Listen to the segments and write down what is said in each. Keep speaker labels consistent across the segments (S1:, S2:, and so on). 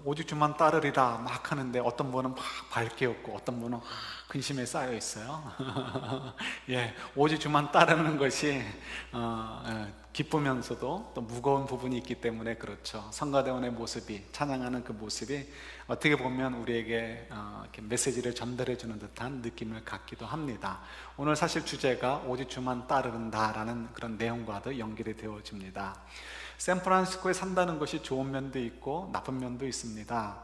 S1: 오직 주만 따르리라 막 하는데 어떤 분은 막 밝게 웃고 어떤 분은 막 근심에 쌓여 있어요. 예, 오직 주만 따르는 것이 기쁘면서도 또 무거운 부분이 있기 때문에 그렇죠. 성가대원의 모습이, 찬양하는 그 모습이 어떻게 보면 우리에게 이렇게 메시지를 전달해 주는 듯한 느낌을 갖기도 합니다. 오늘 사실 주제가 오직 주만 따르는다라는 그런 내용과도 연결이 되어집니다. 샌프란시스코에 산다는 것이 좋은 면도 있고 나쁜 면도 있습니다.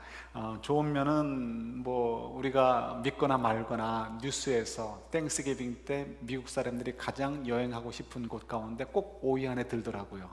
S1: 좋은 면은 뭐 우리가 믿거나 말거나 뉴스에서 땡스기빙 때 미국 사람들이 가장 여행하고 싶은 곳 가운데 꼭 5위 안에 들더라고요.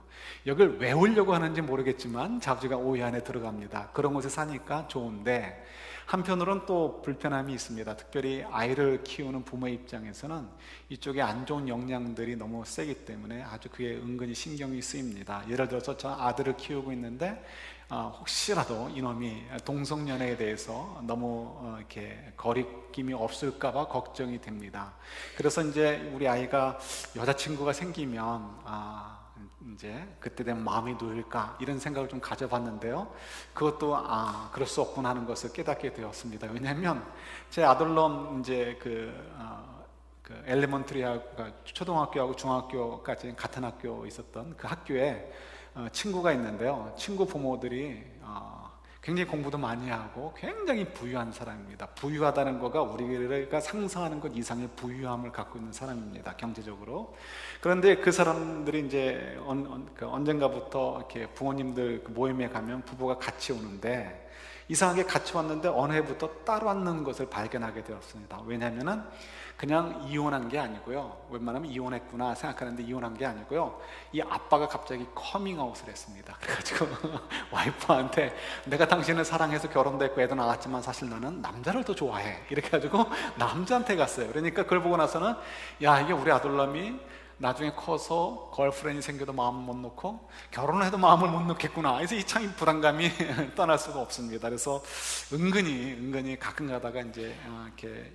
S1: 여길 왜 오려고 하는지 모르겠지만 자주가 5위 안에 들어갑니다. 그런 곳에 사니까 좋은데, 한편으로는 또 불편함이 있습니다. 특별히 아이를 키우는 부모의 입장에서는 이쪽에 안 좋은 영향들이 너무 세기 때문에 아주 그게 은근히 신경이 쓰입니다. 예를 들어서 저 아들을 키우고 있는데 혹시라도 이놈이 동성연애에 대해서 너무 이렇게 거리낌이 없을까봐 걱정이 됩니다. 그래서 이제 우리 아이가 여자친구가 생기면 이제 그때 되면 마음이 놓일까 이런 생각을 좀 가져봤는데요. 그것도 그럴 수 없구나 하는 것을 깨닫게 되었습니다. 왜냐하면 제 아들놈 이제 그 엘레먼트리하고 초등학교하고 중학교까지 같은 학교 있었던 그 학교에 친구가 있는데요. 친구 부모들이 굉장히 공부도 많이 하고 굉장히 부유한 사람입니다. 부유하다는 거가 우리가 상상하는 것 이상의 부유함을 갖고 있는 사람입니다, 경제적으로. 그런데 그 사람들이 이제 언젠가부터 이렇게 부모님들 모임에 가면 부부가 같이 오는데, 이상하게 같이 왔는데 어느 해부터 따로 왔는 것을 발견하게 되었습니다. 왜냐하면은 그냥 이혼한 게 아니고요, 웬만하면 이혼했구나 생각하는데 이혼한 게 아니고요, 이 아빠가 갑자기 커밍아웃을 했습니다. 그래가지고 와이프한테 내가 당신을 사랑해서 결혼도 했고 애도 낳았지만 사실 나는 남자를 더 좋아해, 이렇게 해가지고 남자한테 갔어요. 그러니까 그걸 보고 나서는 야, 이게 우리 아들남이 나중에 커서 걸프렌이 생겨도 마음을 못 놓고 결혼을 해도 마음을 못 놓겠구나. 그래서 이 참 부담감이 떠날 수가 없습니다. 그래서 은근히 가끔 가다가 이제 이렇게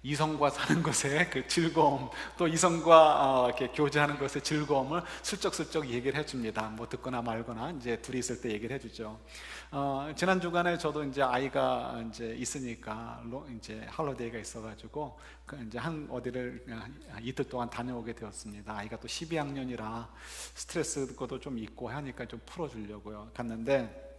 S1: 이성과 사는 것의 그 즐거움, 또 이성과 이렇게 교제하는 것의 즐거움을 슬쩍슬쩍 얘기를 해줍니다. 뭐 듣거나 말거나 이제 둘이 있을 때 얘기를 해주죠. 지난 주간에 저도 이제 아이가 이제 있으니까 이제 할로데이가 있어가지고 이제 한 어디를 이틀 동안 다녀오게 되었습니다. 아이가 또 12학년이라 스트레스 것도 좀 있고 하니까 좀 풀어주려고요 갔는데,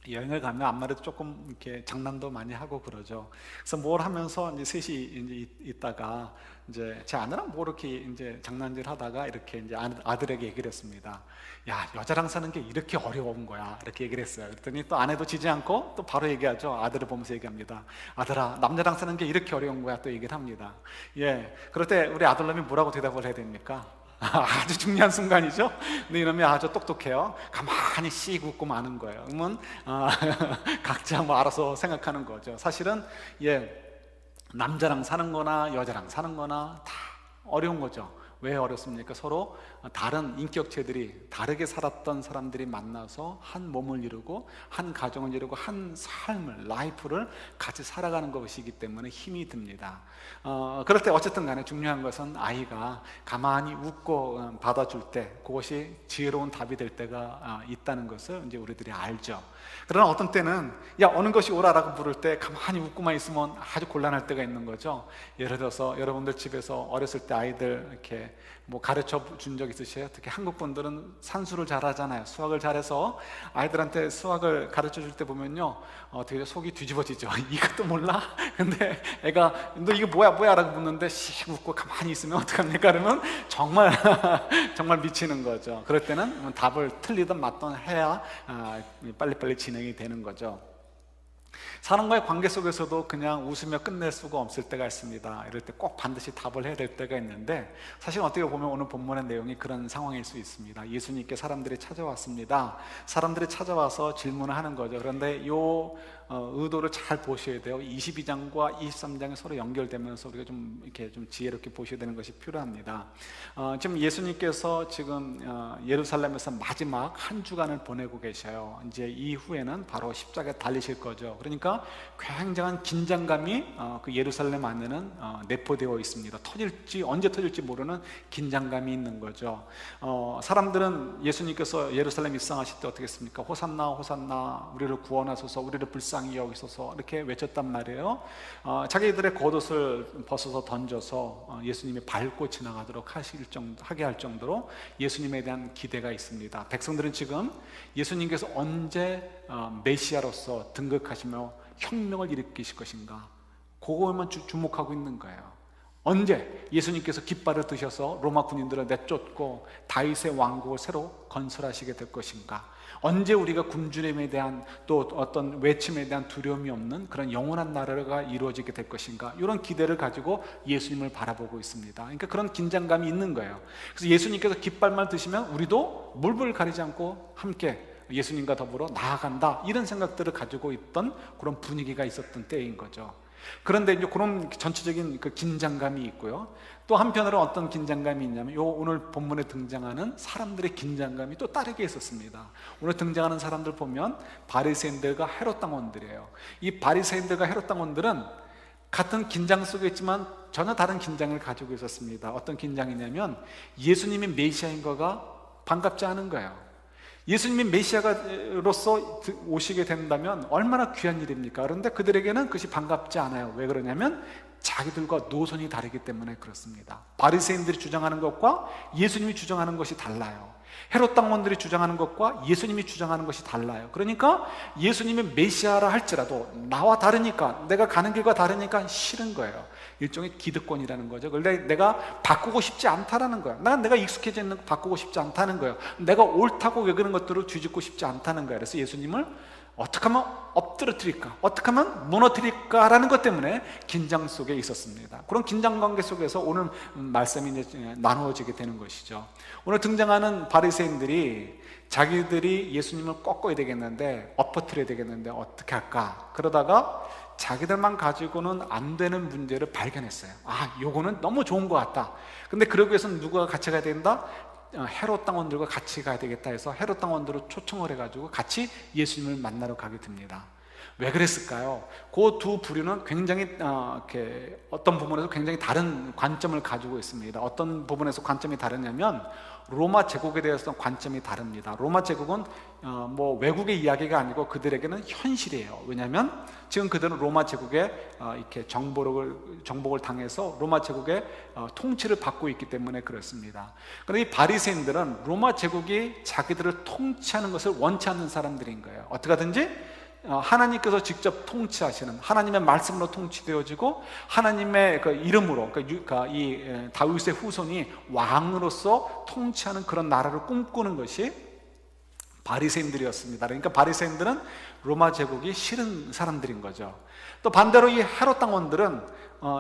S1: 여행을 가면 아무래도 조금 이렇게 장난도 많이 하고 그러죠. 그래서 뭘 하면서 이제 셋이 이제 있다가 이제 제 아내랑 뭐 이렇게 이제 장난질 하다가 이렇게 이제 아들에게 얘기를 했습니다. 야, 여자랑 사는 게 이렇게 어려운 거야, 이렇게 얘기를 했어요. 그랬더니 또 아내도 지지 않고 또 바로 얘기하죠. 아들을 보면서 얘기합니다. 아들아, 남자랑 사는 게 이렇게 어려운 거야, 또 얘기를 합니다. 예, 그럴 때 우리 아들놈이 뭐라고 대답을 해야 됩니까? 아주 중요한 순간이죠. 근데 이놈이 아주 똑똑해요. 가만히 씩 웃고 마는 거예요. 그러면 각자 뭐 알아서 생각하는 거죠. 사실은 남자랑 사는 거나 여자랑 사는 거나 다 어려운 거죠. 왜 어렵습니까? 서로 다른 인격체들이, 다르게 살았던 사람들이 만나서 한 몸을 이루고 한 가정을 이루고 한 삶을, 라이프를 같이 살아가는 것이기 때문에 힘이 듭니다. 그럴 때 어쨌든 간에 중요한 것은 아이가 가만히 웃고 받아줄 때, 그것이 지혜로운 답이 될 때가 있다는 것을 이제 우리들이 알죠. 그러나 어떤 때는 야, 어느 것이 오라라고 부를 때 가만히 웃고만 있으면 아주 곤란할 때가 있는 거죠. 예를 들어서 여러분들 집에서 어렸을 때 아이들 이렇게 뭐 가르쳐 준 적 있으세요? 특히 한국 분들은 산수를 잘하잖아요. 수학을 잘해서 아이들한테 수학을 가르쳐 줄 때 보면요, 되게 속이 뒤집어지죠. 이것도 몰라? 근데 애가 너 이거 뭐야 라고 묻는데 씩 웃고 가만히 있으면 어떡합니까? 그러면 정말 정말 미치는 거죠. 그럴 때는 답을 틀리든 맞든 해야 빨리빨리 진행이 되는 거죠. 사람과의 관계 속에서도 그냥 웃으며 끝낼 수가 없을 때가 있습니다. 이럴 때 꼭 반드시 답을 해야 될 때가 있는데, 사실 어떻게 보면 오늘 본문의 내용이 그런 상황일 수 있습니다. 예수님께 사람들이 찾아왔습니다. 사람들이 찾아와서 질문을 하는 거죠. 그런데 요 의도를 잘 보셔야 돼요. 22장과 23장이 서로 연결되면서 우리가 좀 이렇게 좀 지혜롭게 보셔야 되는 것이 필요합니다. 지금 예수님께서 지금 예루살렘에서 마지막 한 주간을 보내고 계셔요. 이제 이후에는 바로 십자가에 달리실 거죠. 그러니까 굉장한 긴장감이 그 예루살렘 안에는 내포되어 있습니다. 언제 터질지 모르는 긴장감이 있는 거죠. 사람들은 예수님께서 예루살렘 입성하실 때 어떻게 했습니까? 호산나 호산나, 우리를 구원하소서, 우리를 불쌍히 여기소서, 이렇게 외쳤단 말이에요. 자기들의 겉옷을 벗어서 던져서 예수님이 밟고 지나가도록 하게 할 정도로 예수님에 대한 기대가 있습니다. 백성들은 지금 예수님께서 언제 메시아로서 등극하시며 혁명을 일으키실 것인가, 그거에만 주목하고 있는 거예요. 언제 예수님께서 깃발을 드셔서 로마 군인들을 내쫓고 다윗의 왕국을 새로 건설하시게 될 것인가, 언제 우리가 굶주림에 대한 또 어떤 외침에 대한 두려움이 없는 그런 영원한 나라가 이루어지게 될 것인가, 이런 기대를 가지고 예수님을 바라보고 있습니다. 그러니까 그런 긴장감이 있는 거예요. 그래서 예수님께서 깃발만 드시면 우리도 물불 가리지 않고 함께 예수님과 더불어 나아간다, 이런 생각들을 가지고 있던 그런 분위기가 있었던 때인 거죠. 그런데 이제 그런 전체적인 그 긴장감이 있고요. 또 한편으로 어떤 긴장감이 있냐면 오늘 본문에 등장하는 사람들의 긴장감이 또 다르게 있었습니다. 오늘 등장하는 사람들 보면 바리새인들과 헤롯 당원들이에요. 이 바리새인들과 헤롯 당원들은 같은 긴장 속에 있지만 전혀 다른 긴장을 가지고 있었습니다. 어떤 긴장이냐면 예수님이 메시아인 거가 반갑지 않은 거예요. 예수님이 메시아로서 오시게 된다면 얼마나 귀한 일입니까? 그런데 그들에게는 그것이 반갑지 않아요. 왜 그러냐면 자기들과 노선이 다르기 때문에 그렇습니다. 바리새인들이 주장하는 것과 예수님이 주장하는 것이 달라요. 헤롯 당원들이 주장하는 것과 예수님이 주장하는 것이 달라요. 그러니까 예수님이 메시아라 할지라도 나와 다르니까, 내가 가는 길과 다르니까 싫은 거예요. 일종의 기득권이라는 거죠. 그런데 내가 바꾸고 싶지 않다라는 거예요. 내가 익숙해져 있는 거 바꾸고 싶지 않다는 거예요. 내가 옳다고 여기는 것들을 뒤집고 싶지 않다는 거예요. 그래서 예수님을 어떻게 하면 엎드러뜨릴까, 어떻게 하면 무너뜨릴까라는 것 때문에 긴장 속에 있었습니다. 그런 긴장 관계 속에서 오늘 말씀이 이제 나누어지게 되는 것이죠. 오늘 등장하는 바리새인들이 자기들이 예수님을 꺾어야 되겠는데, 엎어뜨려야 되겠는데 어떻게 할까, 그러다가 자기들만 가지고는 안 되는 문제를 발견했어요. 요거는 너무 좋은 것 같다. 근데 그러기 위해서는 누가 같이 가야 된다? 헤롯 당원들과 같이 가야 되겠다 해서 헤롯 당원들을 초청을 해가지고 같이 예수님을 만나러 가게 됩니다. 왜 그랬을까요? 그 두 부류는 굉장히 이렇게 어떤 부분에서 굉장히 다른 관점을 가지고 있습니다. 어떤 부분에서 관점이 다르냐면 로마 제국에 대해서 관점이 다릅니다. 로마 제국은 뭐 외국의 이야기가 아니고 그들에게는 현실이에요. 왜냐하면 지금 그들은 로마 제국에 이렇게 정복을 당해서 로마 제국의 통치를 받고 있기 때문에 그렇습니다. 그런데 이 바리새인들은 로마 제국이 자기들을 통치하는 것을 원치 않는 사람들인 거예요. 어떻게 하든지 하나님께서 직접 통치하시는, 하나님의 말씀으로 통치되어지고 하나님의 그 이름으로, 그러니까 이 다윗의 후손이 왕으로서 통치하는 그런 나라를 꿈꾸는 것이 바리새인들이었습니다. 그러니까 바리새인들은 로마 제국이 싫은 사람들인 거죠. 또 반대로 이 헤롯 당원들은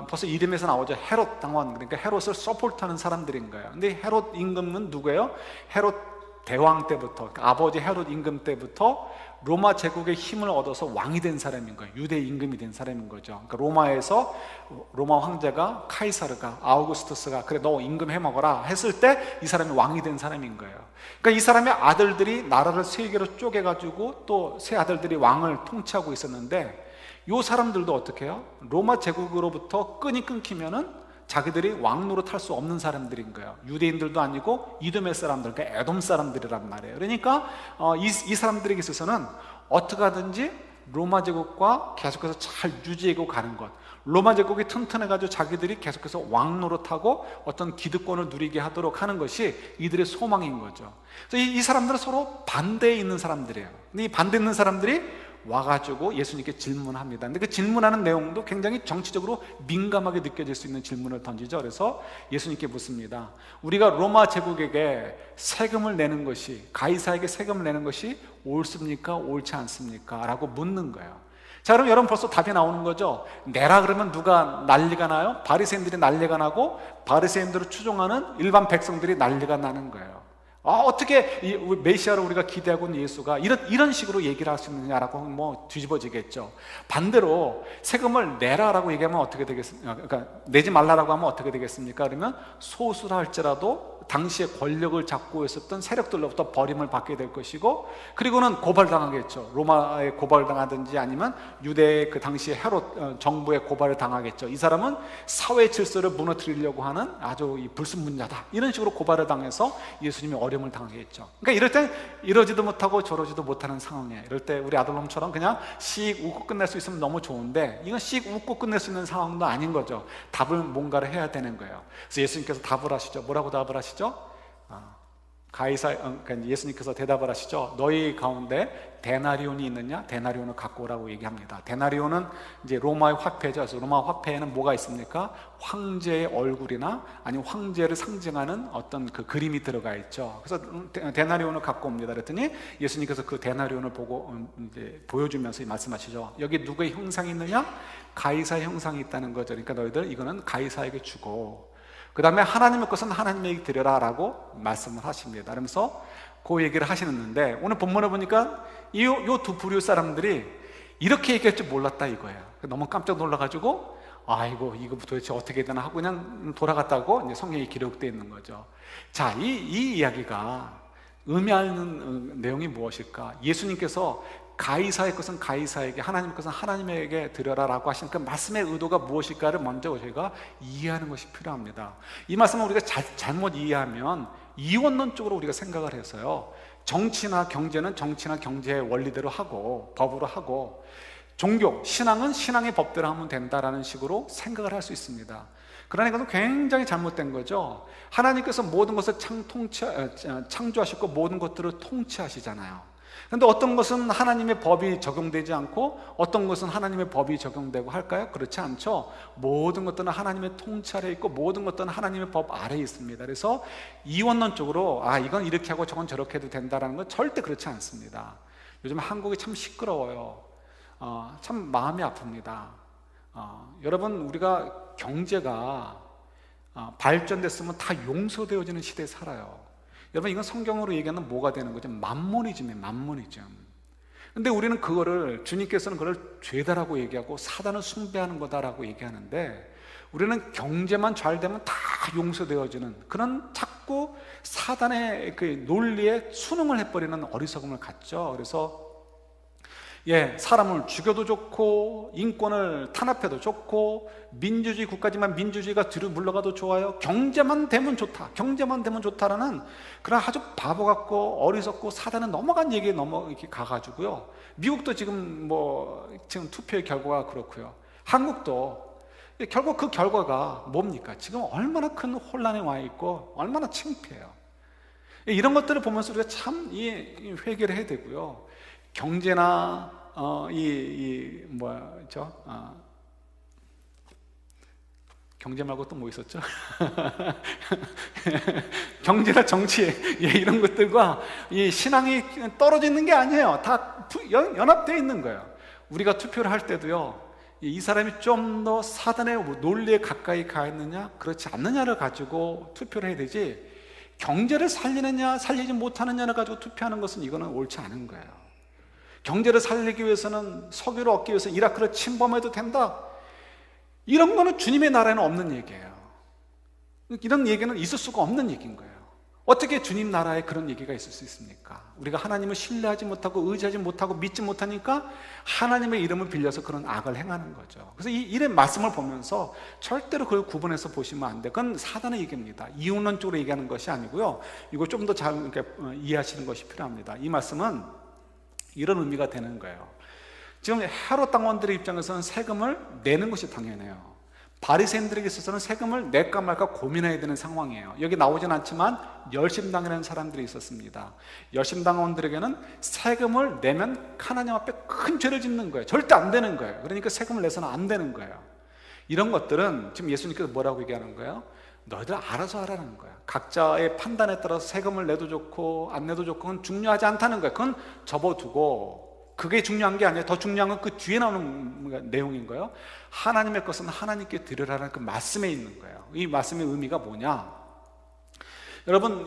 S1: 벌써 이름에서 나오죠. 헤롯 당원, 그러니까 헤롯을 서포트하는 사람들인 거예요. 근데 헤롯 임금은 누구예요? 헤롯 대왕 때부터, 그러니까 아버지 헤롯 임금 때부터 로마 제국의 힘을 얻어서 왕이 된 사람인 거예요. 유대 임금이 된 사람인 거죠. 그러니까 로마에서 로마 황제가 카이사르가, 아우구스투스가 그래 너 임금 해먹어라 했을 때 이 사람이 왕이 된 사람인 거예요. 그러니까 이 사람의 아들들이 나라를 세 개로 쪼개가지고 또 세 아들들이 왕을 통치하고 있었는데, 이 사람들도 어떻게 해요? 로마 제국으로부터 끈이 끊기면은 자기들이 왕 노릇할 수 없는 사람들인 거예요. 유대인들도 아니고 이두메 사람들, 그러니까 에돔 사람들이란 말이에요. 그러니까 이 사람들에게 있어서는 어떻게 하든지 로마 제국과 계속해서 잘 유지하고 가는 것, 로마 제국이 튼튼해가지고 자기들이 계속해서 왕 노릇하고 어떤 기득권을 누리게 하도록 하는 것이 이들의 소망인 거죠. 그래서 이 사람들은 서로 반대에 있는 사람들이에요. 근데 이 반대에 있는 사람들이 와가지고 예수님께 질문합니다. 근데 그 질문하는 내용도 굉장히 정치적으로 민감하게 느껴질 수 있는 질문을 던지죠. 그래서 예수님께 묻습니다. 우리가 로마 제국에게 세금을 내는 것이, 가이사에게 세금을 내는 것이 옳습니까? 옳지 않습니까? 라고 묻는 거예요. 자, 그럼 여러분 벌써 답이 나오는 거죠. 내라 그러면 누가 난리가 나요? 바리새인들이 난리가 나고 바리새인들을 추종하는 일반 백성들이 난리가 나는 거예요. 어떻게 이 메시아로 우리가 기대하고 있는 예수가 이런 식으로 얘기를 할 수 있느냐라고 뭐 뒤집어지겠죠. 반대로 세금을 내라라고 얘기하면 어떻게 되겠습니까? 그러니까 내지 말라라고 하면 어떻게 되겠습니까? 그러면 소수라 할지라도 당시에 권력을 잡고 있었던 세력들로부터 버림을 받게 될 것이고, 그리고는 고발당하겠죠. 로마에 고발당하든지 아니면 유대의 그 당시에 헤롯 정부에 고발을 당하겠죠. 이 사람은 사회 질서를 무너뜨리려고 하는 아주 불순분자다, 이런 식으로 고발을 당해서 예수님이 어려움을 당하겠죠. 그러니까 이럴 때 이러지도 못하고 저러지도 못하는 상황이에요. 이럴 때 우리 아들놈처럼 그냥 씩 웃고 끝낼 수 있으면 너무 좋은데, 이건 씩 웃고 끝낼 수 있는 상황도 아닌 거죠. 답을 뭔가를 해야 되는 거예요. 그래서 예수님께서 답을 하시죠. 뭐라고 답을 하시죠? 그러니까 예수님께서 대답을 하시죠. 너희 가운데 데나리온이 있느냐? 데나리온을 갖고 오라고 얘기합니다. 데나리온은 이제 로마의 화폐죠. 그래서 로마 화폐에는 뭐가 있습니까? 황제의 얼굴이나 아니면 황제를 상징하는 어떤 그 그림이 들어가 있죠. 그래서 데나리온을 갖고 옵니다. 그랬더니 예수님께서 그 데나리온을 보고 이제 보여주면서 말씀하시죠. 여기 누구의 형상이 있느냐? 가이사의 형상이 있다는 거죠. 그러니까 너희들 이거는 가이사에게 주고, 그 다음에 하나님의 것은 하나님에게 드려라 라고 말씀을 하십니다. 그러면서 그 얘기를 하시는데, 오늘 본문을 보니까 이 두 부류 사람들이 이렇게 얘기할 줄 몰랐다 이거예요. 너무 깜짝 놀라가지고 아이고 이거 도대체 어떻게 되나 하고 그냥 돌아갔다고 이제 성경에 기록되어 있는 거죠. 자, 이 이야기가 의미하는 내용이 무엇일까? 예수님께서 가이사의 것은 가이사에게, 하나님의 것은 하나님에게 드려라라고 하신 그 말씀의 의도가 무엇일까를 먼저 저희가 이해하는 것이 필요합니다. 이 말씀을 우리가 잘못 이해하면 이원론적으로 우리가 생각을 해서요, 정치나 경제는 정치나 경제의 원리대로 하고 법으로 하고, 종교, 신앙은 신앙의 법대로 하면 된다라는 식으로 생각을 할 수 있습니다. 그러나 이것은 굉장히 잘못된 거죠. 하나님께서 모든 것을 창조하셨고 모든 것들을 통치하시잖아요. 그런데 어떤 것은 하나님의 법이 적용되지 않고 어떤 것은 하나님의 법이 적용되고 할까요? 그렇지 않죠. 모든 것들은 하나님의 통치 아래에 있고 모든 것들은 하나님의 법 아래에 있습니다. 그래서 이원론적으로 이건 이렇게 하고 저건 저렇게 해도 된다는 건 절대 그렇지 않습니다. 요즘 한국이 참 시끄러워요. 참 마음이 아픕니다. 여러분, 우리가 경제가 발전됐으면 다 용서되어지는 시대에 살아요. 여러분, 이건 성경으로 얘기하는 뭐가 되는 거죠? 만모니즘이에요. 만모니즘. 근데 우리는 그거를, 주님께서는 그걸 죄다라고 얘기하고 사단을 숭배하는 거다라고 얘기하는데, 우리는 경제만 잘 되면 다 용서되어지는 그런 자꾸 사단의 그 논리에 순응을 해버리는 어리석음을 갖죠. 그래서 사람을 죽여도 좋고 인권을 탄압해도 좋고 민주주의 국가지만 민주주의가 뒤로 물러가도 좋아요. 경제만 되면 좋다, 경제만 되면 좋다라는 그런 아주 바보 같고 어리석고 사단은 넘어간 얘기에 이렇게 가가지고요. 미국도 지금 지금 투표의 결과가 그렇고요. 한국도 결국 그 결과가 뭡니까? 지금 얼마나 큰 혼란에 와 있고 얼마나 창피해요. 이런 것들을 보면서 우리가 참 회개를 해야 되고요. 경제나 경제 말고 또 뭐 있었죠? 경제나 정치, 이런 것들과 이 신앙이 떨어져 있는 게 아니에요. 다 연합되어 있는 거예요. 우리가 투표를 할 때도요, 이 사람이 좀 더 사단의 논리에 가까이 가 있느냐 그렇지 않느냐를 가지고 투표를 해야 되지, 경제를 살리느냐 살리지 못하느냐를 가지고 투표하는 것은 이거는 옳지 않은 거예요. 경제를 살리기 위해서는, 석유를 얻기 위해서 이라크를 침범해도 된다, 이런 거는 주님의 나라에는 없는 얘기예요. 이런 얘기는 있을 수가 없는 얘기인 거예요. 어떻게 주님 나라에 그런 얘기가 있을 수 있습니까? 우리가 하나님을 신뢰하지 못하고 의지하지 못하고 믿지 못하니까 하나님의 이름을 빌려서 그런 악을 행하는 거죠. 그래서 이런 말씀을 보면서 절대로 그걸 구분해서 보시면 안 돼요. 그건 사단의 얘기입니다. 이원론적으로 얘기하는 것이 아니고요, 이거 좀 더 잘 이해하시는 것이 필요합니다. 이 말씀은 이런 의미가 되는 거예요. 지금 헤롯 당원들의 입장에서는 세금을 내는 것이 당연해요. 바리새인들에게 있어서는 세금을 낼까 말까 고민해야 되는 상황이에요. 여기 나오진 않지만 열심당이라는 사람들이 있었습니다. 열심당원들에게는 세금을 내면 하나님 앞에 큰 죄를 짓는 거예요. 절대 안 되는 거예요. 그러니까 세금을 내서는 안 되는 거예요. 이런 것들은 지금 예수님께서 뭐라고 얘기하는 거예요? 너희들 알아서 하라는 거야. 각자의 판단에 따라서 세금을 내도 좋고 안 내도 좋고 그건 중요하지 않다는 거야. 그건 접어두고, 그게 중요한 게 아니에요. 더 중요한 건 그 뒤에 나오는 내용인 거예요. 하나님의 것은 하나님께 드리라는 그 말씀에 있는 거예요. 이 말씀의 의미가 뭐냐? 여러분,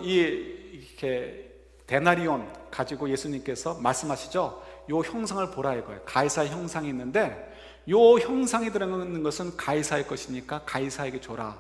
S1: 이렇게 데나리온 가지고 예수님께서 말씀하시죠. 요 형상을 보라 이거예요. 가이사의 형상이 있는데 요 형상이 들어있는 것은 가이사의 것이니까 가이사에게 줘라.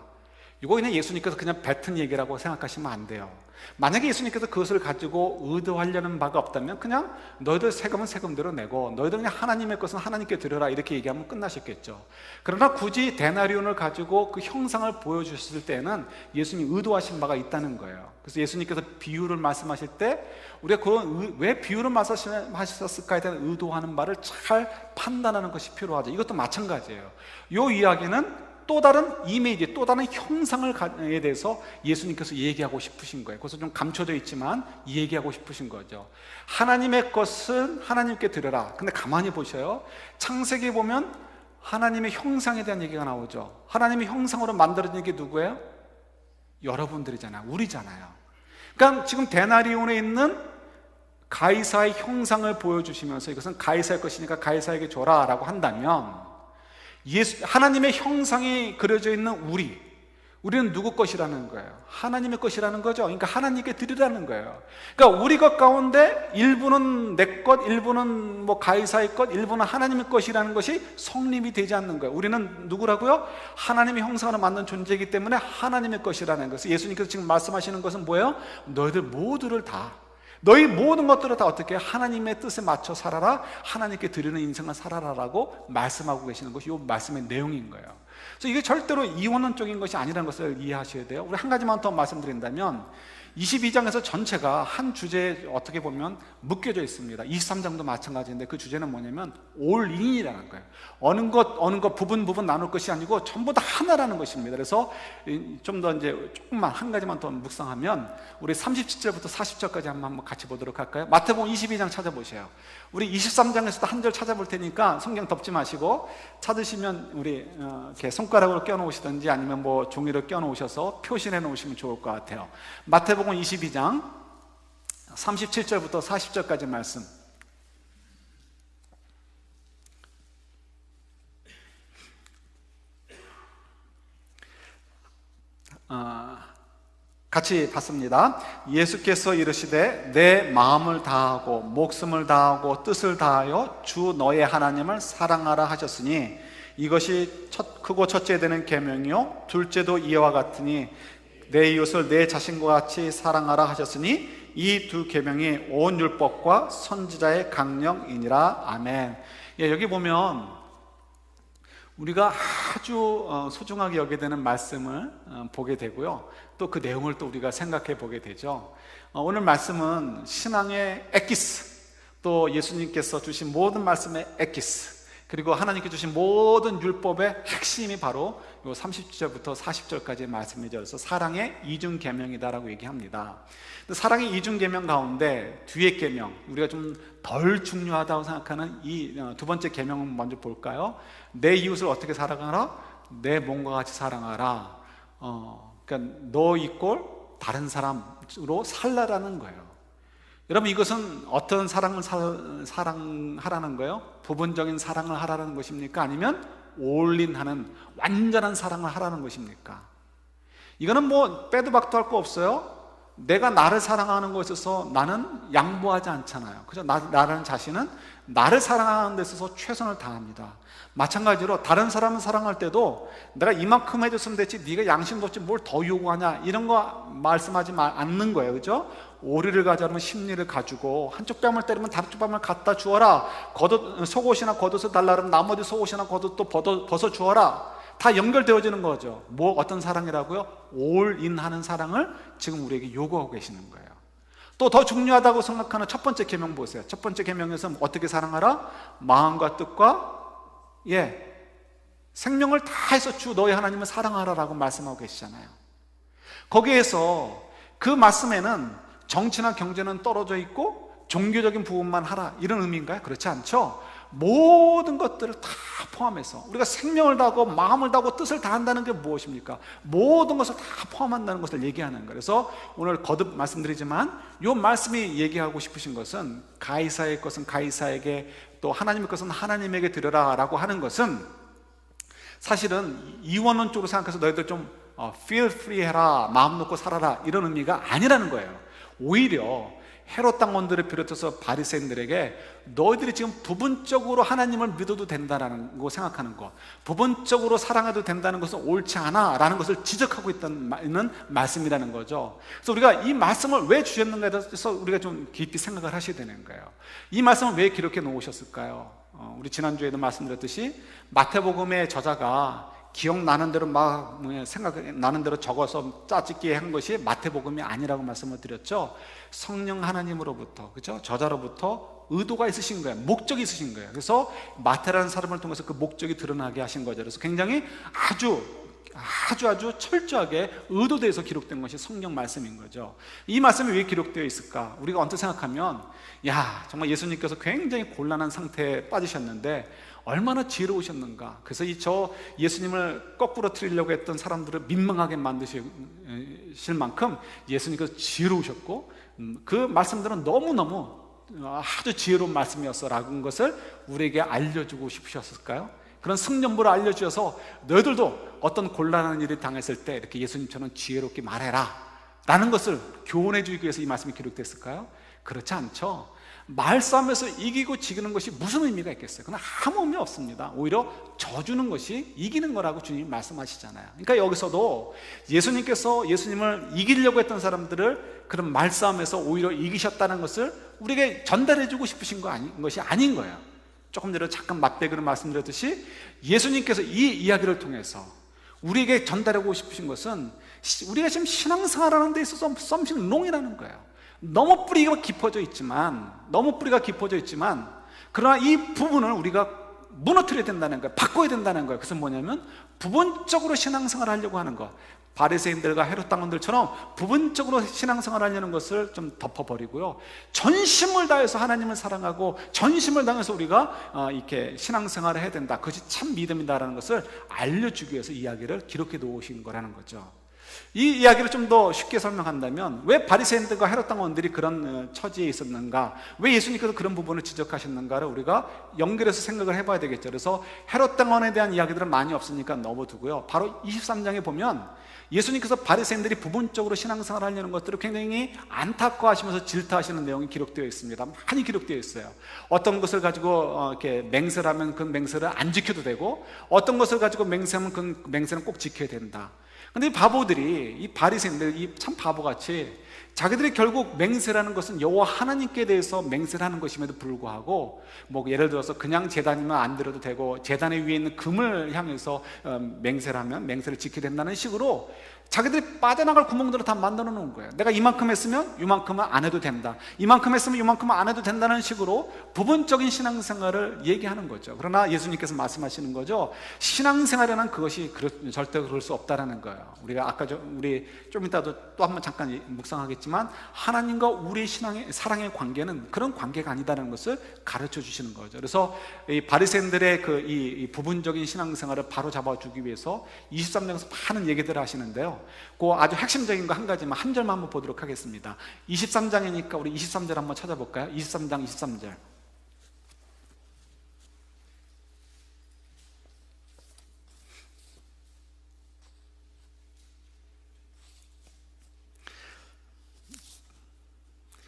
S1: 이거 그냥 예수님께서 그냥 뱉은 얘기라고 생각하시면 안 돼요. 만약에 예수님께서 그것을 가지고 의도하려는 바가 없다면 그냥 너희들 세금은 세금대로 내고 너희들 그냥 하나님의 것은 하나님께 드려라 이렇게 얘기하면 끝나셨겠죠. 그러나 굳이 데나리온을 가지고 그 형상을 보여주셨을 때는 예수님이 의도하신 바가 있다는 거예요. 그래서 예수님께서 비유를 말씀하실 때 우리가 그런 왜 비유를 말씀하셨을까에 대한 의도하는 바를 잘 판단하는 것이 필요하죠. 이것도 마찬가지예요. 이 이야기는 또 다른 이미지, 또 다른 형상에 대해서 예수님께서 얘기하고 싶으신 거예요. 그래서 좀 감춰져 있지만 얘기하고 싶으신 거죠. 하나님의 것은 하나님께 드려라. 근데 가만히 보셔요. 창세기에 보면 하나님의 형상에 대한 얘기가 나오죠. 하나님의 형상으로 만들어진 게 누구예요? 여러분들이잖아요. 우리잖아요. 그러니까 지금 데나리온에 있는 가이사의 형상을 보여주시면서 이것은 가이사의 것이니까 가이사에게 줘라 라고 한다면 하나님의 형상이 그려져 있는 우리는 누구 것이라는 거예요? 하나님의 것이라는 거죠. 그러니까 하나님께 드리라는 거예요. 그러니까 우리 것 가운데 일부는 내 것, 일부는 뭐 가이사의 것, 일부는 하나님의 것이라는 것이 성립이 되지 않는 거예요. 우리는 누구라고요? 하나님의 형상으로 만든 존재이기 때문에 하나님의 것이라는 것을 예수님께서 지금 말씀하시는 것은 뭐예요? 너희들 모두를 다 너희 모든 것들을 다 어떻게 하나님의 뜻에 맞춰 살아라, 하나님께 드리는 인생을 살아라라고 말씀하고 계시는 것이 이 말씀의 내용인 거예요. 그래서 이게 절대로 이원론적인 것이 아니라는 것을 이해하셔야 돼요. 우리 한 가지만 더 말씀드린다면 22장에서 전체가 한 주제에 어떻게 보면 묶여져 있습니다. 23장도 마찬가지인데 그 주제는 뭐냐면 올인이라는 거예요. 어느 것 부분 나눌 것이 아니고 전부 다 하나라는 것입니다. 그래서 좀 더 이제 조금만 한 가지만 더 묵상하면 우리 37절부터 40절까지 한번 같이 보도록 할까요? 마태복음 22장 찾아보세요. 우리 23장에서도 한 절 찾아볼 테니까 성경 덮지 마시고 찾으시면 우리 이렇게 손가락으로 껴놓으시든지 아니면 뭐 종이로 껴놓으셔서 표시해 놓으시면 좋을 것 같아요. 마태복음 22장 37절부터 40절까지 말씀. 같이 봤습니다. 예수께서 이르시되 내 마음을 다하고 목숨을 다하고 뜻을 다하여 주 너의 하나님을 사랑하라 하셨으니 이것이 크고 첫째 되는 계명이요 둘째도 이와 같으니 내 이웃을 내 자신과 같이 사랑하라 하셨으니 이 두 계명이 온 율법과 선지자의 강령이니라. 아멘. 여기 보면 우리가 아주 소중하게 여기게 되는 말씀을 보게 되고요. 또 그 내용을 또 우리가 생각해 보게 되죠. 오늘 말씀은 신앙의 에키스, 또 예수님께서 주신 모든 말씀의 에키스, 그리고 하나님께 주신 모든 율법의 핵심이 바로 요 30절부터 40절까지의 말씀이죠. 그래서 사랑의 이중 계명이다라고 얘기합니다. 사랑의 이중 계명 가운데 뒤에 계명, 우리가 좀 덜 중요하다고 생각하는 이 두 번째 계명은 먼저 볼까요? 내 이웃을 어떻게 사랑하라? 내 몸과 같이 사랑하라. 그러니까 너 이꼴 다른 사람으로 살라라는 거예요. 여러분, 이것은 어떤 사랑을 사랑하라는 거예요? 부분적인 사랑을 하라는 것입니까? 아니면 올인하는 완전한 사랑을 하라는 것입니까? 이거는 뭐 빼도 박도 할 거 없어요. 내가 나를 사랑하는 것에 있어서 나는 양보하지 않잖아요. 그죠? 나라는 자신은 나를 사랑하는 데 있어서 최선을 다합니다. 마찬가지로 다른 사람을 사랑할 때도 내가 이만큼 해줬으면 됐지 네가 양심도 없이 뭘 더 요구하냐 이런 거 말씀하지 않는 거예요. 그죠? 오리를 가져오면 심리를 가지고 한쪽 뺨을 때리면 다른 쪽 뺨을 갖다 주어라. 속옷이나 겉옷을 달라 그러면 나머지 속옷이나 겉옷도 벗어 주어라. 다 연결되어지는 거죠. 뭐 어떤 사랑이라고요? 올인하는 사랑을 지금 우리에게 요구하고 계시는 거예요. 또 더 중요하다고 생각하는 첫 번째 계명 보세요. 첫 번째 계명에서 어떻게 사랑하라? 마음과 뜻과 생명을 다해서 주 너희 하나님을 사랑하라라고 말씀하고 계시잖아요. 거기에서 그 말씀에는 정치나 경제는 떨어져 있고 종교적인 부분만 하라 이런 의미인가요? 그렇지 않죠. 모든 것들을 다 포함해서 우리가 생명을 다하고 마음을 다하고 뜻을 다한다는 게 무엇입니까? 모든 것을 다 포함한다는 것을 얘기하는 거예요. 그래서 오늘 거듭 말씀드리지만 이 말씀이 얘기하고 싶으신 것은 가이사의 것은 가이사에게, 또 하나님의 것은 하나님에게 드려라 라고 하는 것은 사실은 이원론적으로 생각해서 너희들 좀 feel free 해라, 마음 놓고 살아라 이런 의미가 아니라는 거예요. 오히려 헤롯 당원들을 비롯해서 바리새인들에게 너희들이 지금 부분적으로 하나님을 믿어도 된다는 거 생각하는 거, 부분적으로 사랑해도 된다는 것은 옳지 않아 라는 것을 지적하고 있는 말씀이라는 거죠. 그래서 우리가 이 말씀을 왜 주셨는가에 대해서 우리가 좀 깊이 생각을 하셔야 되는 거예요. 이 말씀을 왜 기록해 놓으셨을까요? 우리 지난주에도 말씀드렸듯이 마태복음의 저자가 기억나는 대로 막 생각나는 대로 적어서 짜집기 한 것이 마태복음이 아니라고 말씀을 드렸죠. 성령 하나님으로부터, 그렇죠? 저자로부터 의도가 있으신 거예요. 목적이 있으신 거예요. 그래서 마태라는 사람을 통해서 그 목적이 드러나게 하신 거죠. 그래서 굉장히 아주 철저하게 의도돼서 기록된 것이 성경 말씀인 거죠. 이 말씀이 왜 기록되어 있을까? 우리가 언뜻 생각하면 정말 예수님께서 굉장히 곤란한 상태에 빠지셨는데 얼마나 지혜로우셨는가. 그래서 저 예수님을 거꾸로 틀리려고 했던 사람들을 민망하게 만드실 만큼 예수님께서 지혜로우셨고, 그 말씀들은 너무너무 아주 지혜로운 말씀이었어라는 것을 우리에게 알려주고 싶으셨을까요? 그런 승전부를 알려주셔서 너희들도 어떤 곤란한 일이 당했을 때 이렇게 예수님처럼 지혜롭게 말해라 라는 것을 교훈해 주기 위해서 이 말씀이 기록됐을까요? 그렇지 않죠. 말싸움에서 이기고 지기는 것이 무슨 의미가 있겠어요? 그건 아무 의미 없습니다. 오히려 져주는 것이 이기는 거라고 주님이 말씀하시잖아요. 그러니까 여기서도 예수님을 이기려고 했던 사람들을 그런 말싸움에서 오히려 이기셨다는 것을 우리에게 전달해 주고 싶으신 것이 아닌 거예요. 조금 전에 잠깐 맛배기로 말씀드렸듯이 예수님께서 이 이야기를 통해서 우리에게 전달하고 싶으신 것은 우리가 지금 신앙생활하는 데 있어서 something wrong이라는 거예요. 너무 뿌리가 깊어져 있지만 그러나 이 부분을 우리가 무너뜨려야 된다는 거예요. 바꿔야 된다는 거예요. 그것은 뭐냐면 부분적으로 신앙생활을 하려고 하는 거, 바리새인들과 헤롯 당원들처럼 부분적으로 신앙생활을 하려는 것을 좀 덮어버리고요, 전심을 다해서 하나님을 사랑하고 전심을 다해서 우리가 이렇게 신앙생활을 해야 된다, 그것이 참 믿음이다라는 것을 알려주기 위해서 이야기를 기록해 놓으신 거라는 거죠. 이 이야기를 좀 더 쉽게 설명한다면, 왜 바리새인들과 헤롯 당원들이 그런 처지에 있었는가, 왜 예수님께서 그런 부분을 지적하셨는가를 우리가 연결해서 생각을 해봐야 되겠죠. 그래서 헤롯 당원에 대한 이야기들은 많이 없으니까 넘어두고요, 바로 23장에 보면 예수님께서 바리새인들이 부분적으로 신앙생활을 하려는 것들을 굉장히 안타까워하시면서 질타하시는 내용이 기록되어 있습니다. 많이 기록되어 있어요. 어떤 것을 가지고 이렇게 맹세를 하면 그 맹세를 안 지켜도 되고, 어떤 것을 가지고 맹세하면 그 맹세는 꼭 지켜야 된다. 근데 이 바보들이, 이 바리새인들이 참 바보같이 자기들이 결국 맹세라는 것은 여호와 하나님께 대해서 맹세를 하는 것임에도 불구하고, 뭐 예를 들어서 그냥 제단이면 안 드려도 되고 제단 위에 있는 금을 향해서 맹세를 하면 맹세를 지켜야 된다는 식으로 자기들이 빠져나갈 구멍들을 다 만들어 놓은 거예요. 내가 이만큼 했으면 이만큼은 안 해도 된다, 이만큼 했으면 이만큼은 안 해도 된다는 식으로 부분적인 신앙생활을 얘기하는 거죠. 그러나 예수님께서 말씀하시는 거죠. 신앙생활이라는 그것이 절대 그럴 수 없다라는 거예요. 우리가 우리 좀 이따도 또 한번 잠깐 묵상하겠지만, 하나님과 우리의 사랑의 관계는 그런 관계가 아니다라는 것을 가르쳐 주시는 거죠. 그래서 이 바리새인들의 이 부분적인 신앙생활을 바로 잡아주기 위해서 23장에서 많은 얘기들을 하시는데요, 그 아주 핵심적인 거 한 가지만, 한 절만 한번 보도록 하겠습니다. 23장이니까 우리 23절 한번 찾아볼까요? 23장 23절.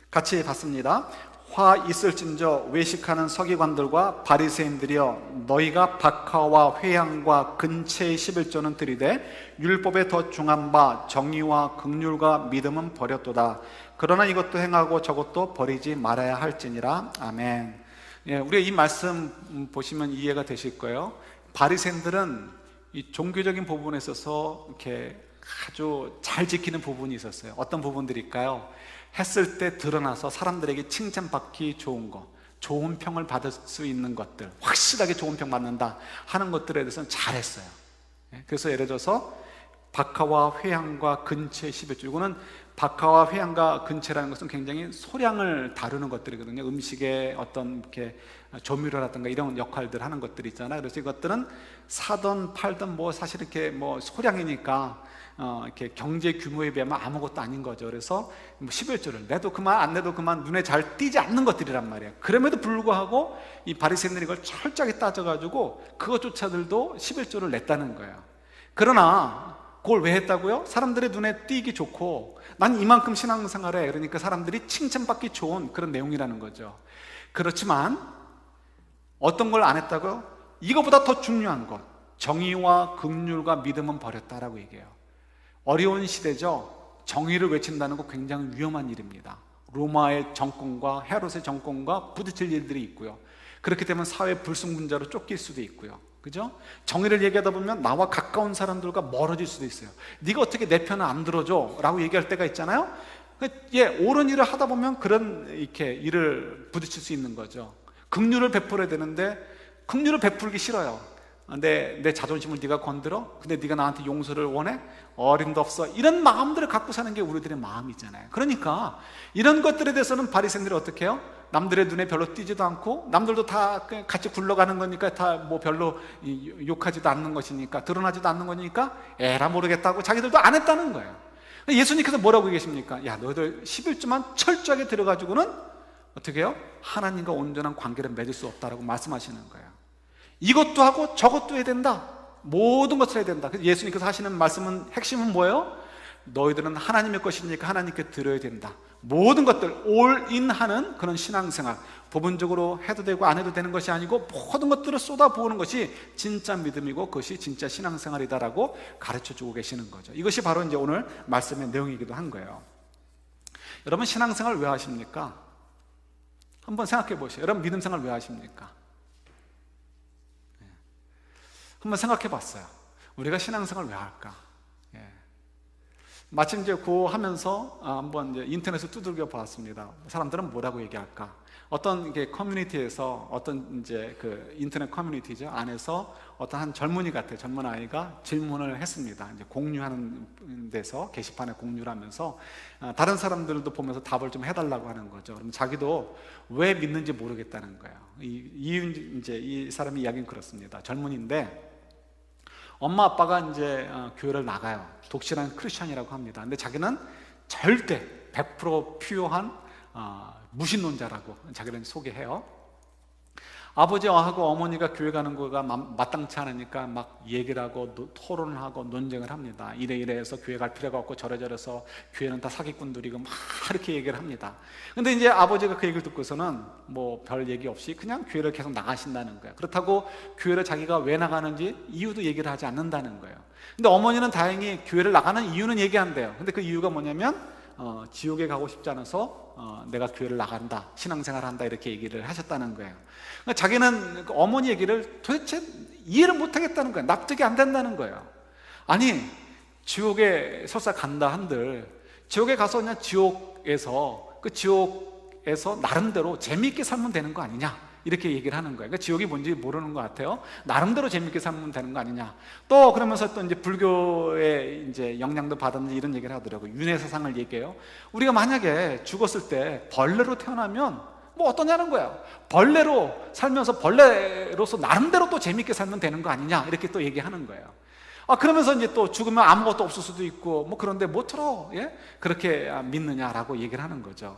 S1: 같이 봤습니다. 화 있을진저 외식하는 서기관들과 바리새인들이여, 너희가 박하와 회향과 근체의 11조는 들이되 율법에 더 중한 바 정의와 긍휼과 믿음은 버렸도다. 그러나 이것도 행하고 저것도 버리지 말아야 할지니라. 아멘. 우리가 이 말씀 보시면 이해가 되실 거예요. 바리새인들은 이 종교적인 부분에 있어서 이렇게 아주 잘 지키는 부분이 있었어요. 어떤 부분들일까요? 했을 때 드러나서 사람들에게 칭찬받기 좋은 거, 좋은 평을 받을 수 있는 것들, 확실하게 좋은 평 받는다 하는 것들에 대해서는 잘했어요. 그래서 예를 들어서 박하와 회향과 근체 11조, 이거는 박하와 회향과 근체라는 것은 굉장히 소량을 다루는 것들이거든요. 음식의 어떤 이렇게 조미료라든가 이런 역할들 하는 것들이 있잖아요. 그래서 이것들은 사든 팔든 뭐 사실 이렇게 뭐 소량이니까 이렇게 경제 규모에 비하면 아무것도 아닌 거죠. 그래서 11조를 내도 그만 안 내도 그만 눈에 잘 띄지 않는 것들이란 말이에요. 그럼에도 불구하고 이 바리새인들이 이걸 철저하게 따져가지고 그것조차들도 11조를 냈다는 거예요. 그러나 그걸 왜 했다고요? 사람들의 눈에 띄기 좋고 난 이만큼 신앙생활해, 그러니까 사람들이 칭찬받기 좋은 그런 내용이라는 거죠. 그렇지만 어떤 걸 안 했다고요? 이거보다 더 중요한 것, 정의와 긍휼과 믿음은 버렸다라고 얘기해요. 어려운 시대죠. 정의를 외친다는 거 굉장히 위험한 일입니다. 로마의 정권과 헤롯의 정권과 부딪힐 일들이 있고요. 그렇게 되면 사회 불순분자로 쫓길 수도 있고요. 그죠? 정의를 얘기하다 보면 나와 가까운 사람들과 멀어질 수도 있어요. 네가 어떻게 내 편을 안 들어줘? 라고 얘기할 때가 있잖아요. 옳은 일을 하다 보면 그런 이렇게 일을 부딪힐 수 있는 거죠. 긍휼을 베풀어야 되는데 긍휼을 베풀기 싫어요. 내 자존심을 네가 건드려? 근데 네가 나한테 용서를 원해? 어림도 없어. 이런 마음들을 갖고 사는 게 우리들의 마음이잖아요. 그러니까 이런 것들에 대해서는 바리새인들이 어떻게 해요? 남들의 눈에 별로 띄지도 않고 남들도 다 같이 굴러가는 거니까 다 뭐 별로 욕하지도 않는 것이니까, 드러나지도 않는 거니까 에라 모르겠다고 자기들도 안 했다는 거예요. 예수님께서 뭐라고 얘기하십니까? 야, 너희들 11조만 철저하게 들어가지고는 어떻게 해요? 하나님과 온전한 관계를 맺을 수 없다라고 말씀하시는 거예요. 이것도 하고 저것도 해야 된다. 모든 것을 해야 된다. 그래서 예수님께서 하시는 말씀은, 핵심은 뭐예요? 너희들은 하나님의 것이니까 하나님께 드려야 된다. 모든 것들 올인하는 그런 신앙생활, 부분적으로 해도 되고 안 해도 되는 것이 아니고 모든 것들을 쏟아부으는 것이 진짜 믿음이고 그것이 진짜 신앙생활이다라고 가르쳐주고 계시는 거죠. 이것이 바로 이제 오늘 말씀의 내용이기도 한 거예요. 여러분, 신앙생활 왜 하십니까? 한번 생각해 보시죠. 여러분, 믿음생활 왜 하십니까? 한번 생각해 봤어요. 우리가 신앙생활 왜 할까? 마침 이제 그거 하면서 한번 이제 인터넷을 두들겨 봤습니다. 사람들은 뭐라고 얘기할까? 어떤 이게 커뮤니티에서, 어떤 이제 그 인터넷 커뮤니티죠, 안에서 어떤 한 젊은이 같아요. 젊은 아이가 질문을 했습니다. 이제 공유하는 데서 게시판에 공유를 하면서 다른 사람들도 보면서 답을 좀 해달라고 하는 거죠. 그럼 자기도 왜 믿는지 모르겠다는 거예요. 이제 이 사람의 이야기는 그렇습니다. 젊은이인데 엄마 아빠가 이제 교회를 나가요. 독실한 크리스천이라고 합니다. 근데 자기는 절대 100% 퓨어한 무신론자라고 자기는 소개해요. 아버지하고 어머니가 교회 가는 거가 마땅치 않으니까 막 얘기를 하고 토론을 하고 논쟁을 합니다. 이래 해서 교회 갈 필요가 없고 저래서 교회는 다 사기꾼들이고 막 이렇게 얘기를 합니다. 근데 이제 아버지가 그 얘기를 듣고서는 뭐 별 얘기 없이 그냥 교회를 계속 나가신다는 거예요. 그렇다고 교회를 자기가 왜 나가는지 이유도 얘기를 하지 않는다는 거예요. 근데 어머니는 다행히 교회를 나가는 이유는 얘기한대요. 근데 그 이유가 뭐냐면 지옥에 가고 싶지 않아서 내가 교회를 나간다, 신앙생활을 한다, 이렇게 얘기를 하셨다는 거예요. 그러니까 자기는 그 어머니 얘기를 도대체 이해를 못하겠다는 거예요. 납득이 안 된다는 거예요. 아니, 지옥에 설사 간다 한들 지옥에 가서 그냥 지옥에서 나름대로 재미있게 살면 되는 거 아니냐, 이렇게 얘기를 하는 거예요. 그러니까 지옥이 뭔지 모르는 것 같아요. 나름대로 재밌게 살면 되는 거 아니냐. 또 그러면서 또 이제 불교의 이제 영향도 받았는지 이런 얘기를 하더라고요. 윤회사상을 얘기해요. 우리가 만약에 죽었을 때 벌레로 태어나면 뭐 어떠냐는 거예요. 벌레로 살면서 벌레로서 나름대로 또 재밌게 살면 되는 거 아니냐, 이렇게 또 얘기하는 거예요. 그러면서 이제 또 죽으면 아무것도 없을 수도 있고 뭐 그런데 뭐처럼 그렇게 믿느냐라고 얘기를 하는 거죠.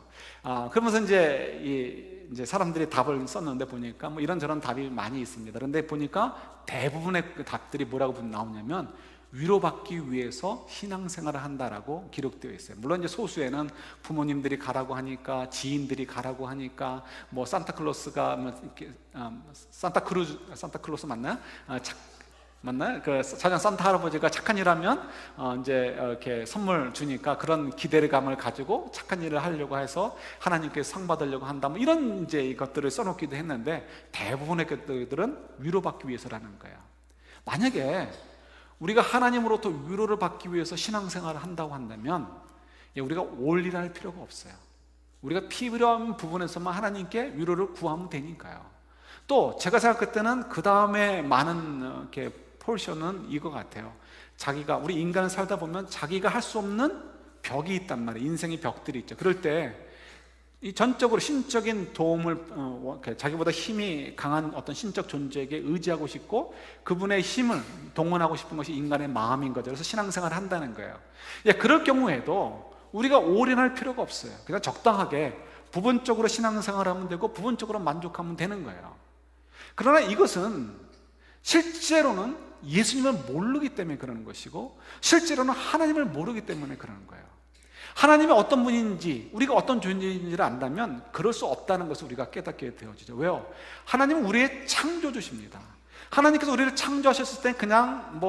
S1: 그러면서 이제 사람들이 답을 썼는데 보니까 뭐 이런저런 답이 많이 있습니다. 그런데 보니까 대부분의 그 답들이 뭐라고 나오냐면 위로받기 위해서 신앙생활을 한다라고 기록되어 있어요. 물론 이제 소수에는 부모님들이 가라고 하니까, 지인들이 가라고 하니까, 뭐 산타클로스가 뭐 이렇게 산타클로스 맞나요? 맞나요? 그 사장 산타 할아버지가 착한 일 하면 이제 이렇게 선물 주니까 그런 기대감을 가지고 착한 일을 하려고 해서 하나님께 상 받으려고 한다, 뭐 이런 이제 것들을 써놓기도 했는데 대부분의 것들은 위로받기 위해서라는 거예요. 만약에 우리가 하나님으로부터 위로를 받기 위해서 신앙생활을 한다고 한다면 우리가 올인할 필요가 없어요. 우리가 필요한 부분에서만 하나님께 위로를 구하면 되니까요. 또 제가 생각할 때는 그 다음에 많은 이렇게 포션은 이거 같아요. 우리 인간을 살다 보면 자기가 할 수 없는 벽이 있단 말이에요. 인생의 벽들이 있죠. 그럴 때 이 전적으로 신적인 도움을 자기보다 힘이 강한 어떤 신적 존재에게 의지하고 싶고 그분의 힘을 동원하고 싶은 것이 인간의 마음인 거죠. 그래서 신앙생활을 한다는 거예요. 그럴 경우에도 우리가 올인할 필요가 없어요. 그냥 적당하게 부분적으로 신앙생활하면 되고 부분적으로 만족하면 되는 거예요. 그러나 이것은 실제로는 예수님을 모르기 때문에 그러는 것이고, 실제로는 하나님을 모르기 때문에 그러는 거예요. 하나님이 어떤 분인지, 우리가 어떤 존재인지를 안다면 그럴 수 없다는 것을 우리가 깨닫게 되어지죠. 왜요? 하나님은 우리의 창조주십니다. 하나님께서 우리를 창조하셨을 때 그냥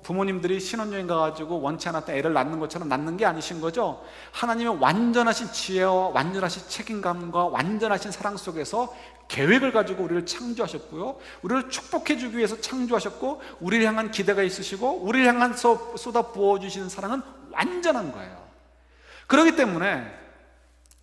S1: 부모님들이 신혼여행 가가지고 원치 않았던 애를 낳는 것처럼 낳는 게 아니신 거죠. 하나님의 완전하신 지혜와 완전하신 책임감과 완전하신 사랑 속에서 계획을 가지고 우리를 창조하셨고요, 우리를 축복해 주기 위해서 창조하셨고, 우리를 향한 기대가 있으시고, 우리를 향해서 쏟아 부어주시는 사랑은 완전한 거예요. 그렇기 때문에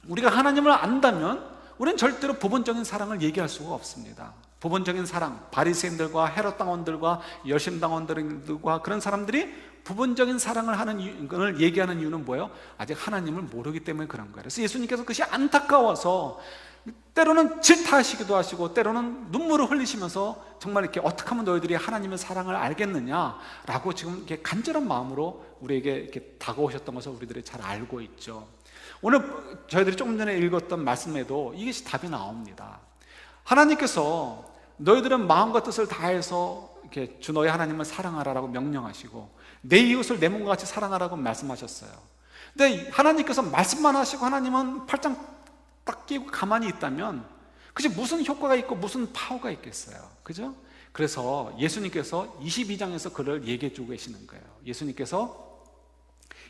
S1: 우리가 하나님을 안다면 우리는 절대로 부분적인 사랑을 얘기할 수가 없습니다. 부분적인 사랑, 바리새인들과 헤롯 당원들과 열심 당원들과 그런 사람들이 부분적인 사랑을 하는 걸 얘기하는 이유는 뭐예요? 아직 하나님을 모르기 때문에 그런 거예요. 그래서 예수님께서 그것이 안타까워서 때로는 질타하시기도 하시고, 때로는 눈물을 흘리시면서 정말 이렇게 어떻게 하면 너희들이 하나님의 사랑을 알겠느냐라고 지금 이렇게 간절한 마음으로 우리에게 이렇게 다가오셨던 것을 우리들이 잘 알고 있죠. 오늘 저희들이 조금 전에 읽었던 말씀에도 이것이 답이 나옵니다. 하나님께서 너희들은 마음과 뜻을 다해서 이렇게 주 너희 하나님을 사랑하라라고 명령하시고, 내 이웃을 내 몸과 같이 사랑하라고 말씀하셨어요. 근데 하나님께서 말씀만 하시고 하나님은 팔짱 딱 끼고 가만히 있다면 그게 무슨 효과가 있고 무슨 파워가 있겠어요? 그죠? 그래서 예수님께서 22장에서 그를 얘기해 주고 계시는 거예요. 예수님께서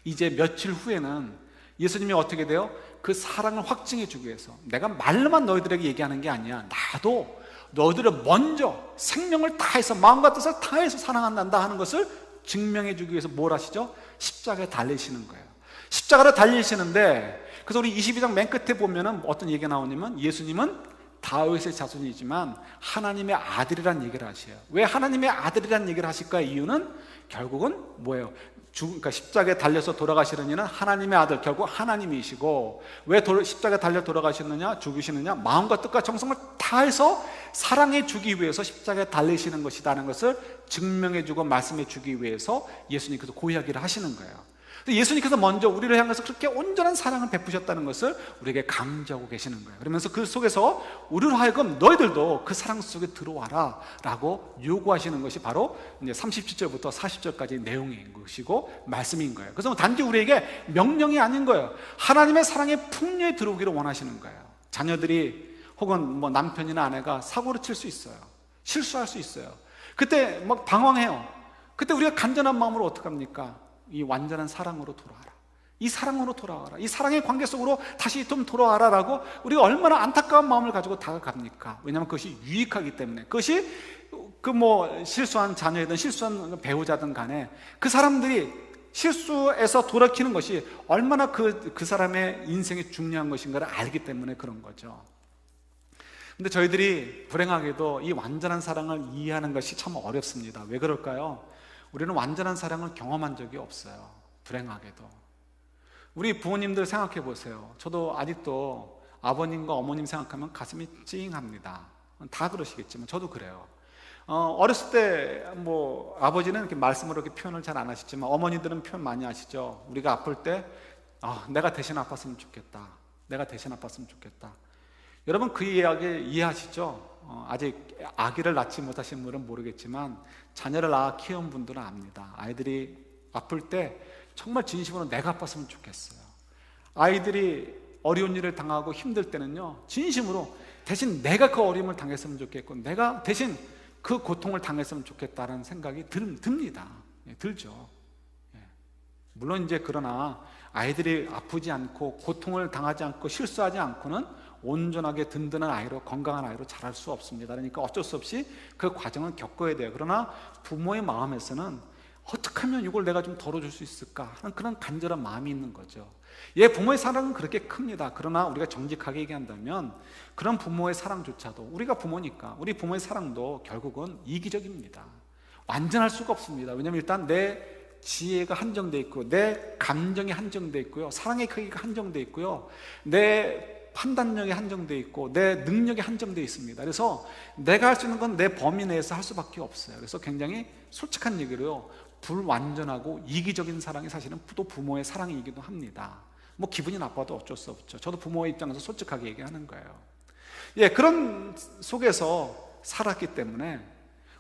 S1: 이제 며칠 후에는 예수님이 어떻게 돼요? 그 사랑을 확증해 주기 위해서, 내가 말로만 너희들에게 얘기하는 게 아니야, 나도 너희들을 먼저 생명을 다해서 마음과 뜻을 다해서 사랑한다 하는 것을 증명해 주기 위해서 뭘 하시죠? 십자가에 달리시는 거예요. 십자가를 달리시는데, 그래서 우리 22장 맨 끝에 보면은 어떤 얘기가 나오냐면, 예수님은 다윗의 자손이지만 하나님의 아들이란 얘기를 하셔요. 왜 하나님의 아들이란 얘기를 하실까? 이유는 결국은 뭐예요? 그러니까 십자가에 달려서 돌아가시는 이는 하나님의 아들, 결국 하나님이시고, 왜 십자가에 달려 돌아가시느냐, 죽으시느냐? 마음과 뜻과 정성을 다해서 사랑해 주기 위해서 십자가에 달리시는 것이라는 것을 증명해 주고 말씀해 주기 위해서 예수님께서 그 이야기를 하시는 거예요. 예수님께서 먼저 우리를 향해서 그렇게 온전한 사랑을 베푸셨다는 것을 우리에게 강조하고 계시는 거예요. 그러면서 그 속에서 우리로 하여금 너희들도 그 사랑 속에 들어와라 라고 요구하시는 것이 바로 이제 37절부터 40절까지 내용인 것이고 말씀인 거예요. 그래서 단지 우리에게 명령이 아닌 거예요. 하나님의 사랑에 풍요에 들어오기를 원하시는 거예요. 자녀들이 혹은 남편이나 아내가 사고를 칠 수 있어요. 실수할 수 있어요. 그때 막 방황해요. 그때 우리가 간절한 마음으로 어떡합니까? 이 완전한 사랑으로 돌아와라, 이 사랑으로 돌아와라, 이 사랑의 관계 속으로 다시 좀 돌아와라 라고 우리가 얼마나 안타까운 마음을 가지고 다가갑니까? 왜냐하면 그것이 유익하기 때문에. 그것이 실수한 자녀이든 실수한 배우자든 간에 그 사람들이 실수에서 돌이키는 것이 얼마나 그 사람의 인생이 중요한 것인가를 알기 때문에 그런 거죠. 근데 저희들이 불행하게도 이 완전한 사랑을 이해하는 것이 참 어렵습니다. 왜 그럴까요? 우리는 완전한 사랑을 경험한 적이 없어요. 불행하게도. 우리 부모님들 생각해 보세요. 저도 아직도 아버님과 어머님 생각하면 가슴이 찡합니다. 다 그러시겠지만 저도 그래요. 어렸을 때 아버지는 이렇게 말씀으로 이렇게 표현을 잘 안 하시지만 어머니들은 표현 많이 하시죠. 우리가 아플 때 내가 대신 아팠으면 좋겠다, 내가 대신 아팠으면 좋겠다. 여러분 그 이야기 이해하시죠? 아직 아기를 낳지 못하신 분은 모르겠지만 자녀를 낳아 키운 분들은 압니다. 아이들이 아플 때 정말 진심으로 내가 아팠으면 좋겠어요. 아이들이 어려운 일을 당하고 힘들 때는요, 진심으로 대신 내가 그 어려움을 당했으면 좋겠고, 내가 대신 그 고통을 당했으면 좋겠다는 생각이 듭니다. 들죠. 물론 이제 그러나 아이들이 아프지 않고 고통을 당하지 않고 실수하지 않고는 온전하게 든든한 아이로, 건강한 아이로 자랄 수 없습니다. 그러니까 어쩔 수 없이 그 과정을 겪어야 돼요. 그러나 부모의 마음에서는 어떻게 하면 이걸 내가 좀 덜어줄 수 있을까 하는 그런 간절한 마음이 있는 거죠. 부모의 사랑은 그렇게 큽니다. 그러나 우리가 정직하게 얘기한다면 그런 부모의 사랑조차도, 우리가 부모니까 우리 부모의 사랑도 결국은 이기적입니다. 완전할 수가 없습니다. 왜냐하면 일단 내 지혜가 한정되어 있고, 내 감정이 한정되어 있고요, 사랑의 크기가 한정되어 있고요, 내 판단력이 한정되어 있고, 내 능력이 한정되어 있습니다. 그래서 내가 할 수 있는 건 내 범위 내에서 할 수밖에 없어요. 그래서 굉장히 솔직한 얘기로요, 불완전하고 이기적인 사랑이 사실은 또 부모의 사랑이기도 합니다. 기분이 나빠도 어쩔 수 없죠. 저도 부모의 입장에서 솔직하게 얘기하는 거예요. 그런 속에서 살았기 때문에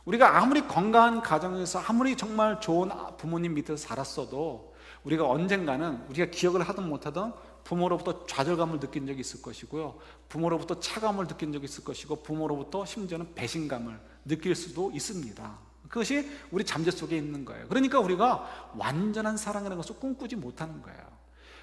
S1: 우리가 아무리 건강한 가정에서 아무리 정말 좋은 부모님 밑에서 살았어도 우리가 언젠가는 우리가 기억을 하든 못하든 부모로부터 좌절감을 느낀 적이 있을 것이고요, 부모로부터 차감을 느낀 적이 있을 것이고, 부모로부터 심지어는 배신감을 느낄 수도 있습니다. 그것이 우리 잠재 속에 있는 거예요. 그러니까 우리가 완전한 사랑이라는 것을 꿈꾸지 못하는 거예요.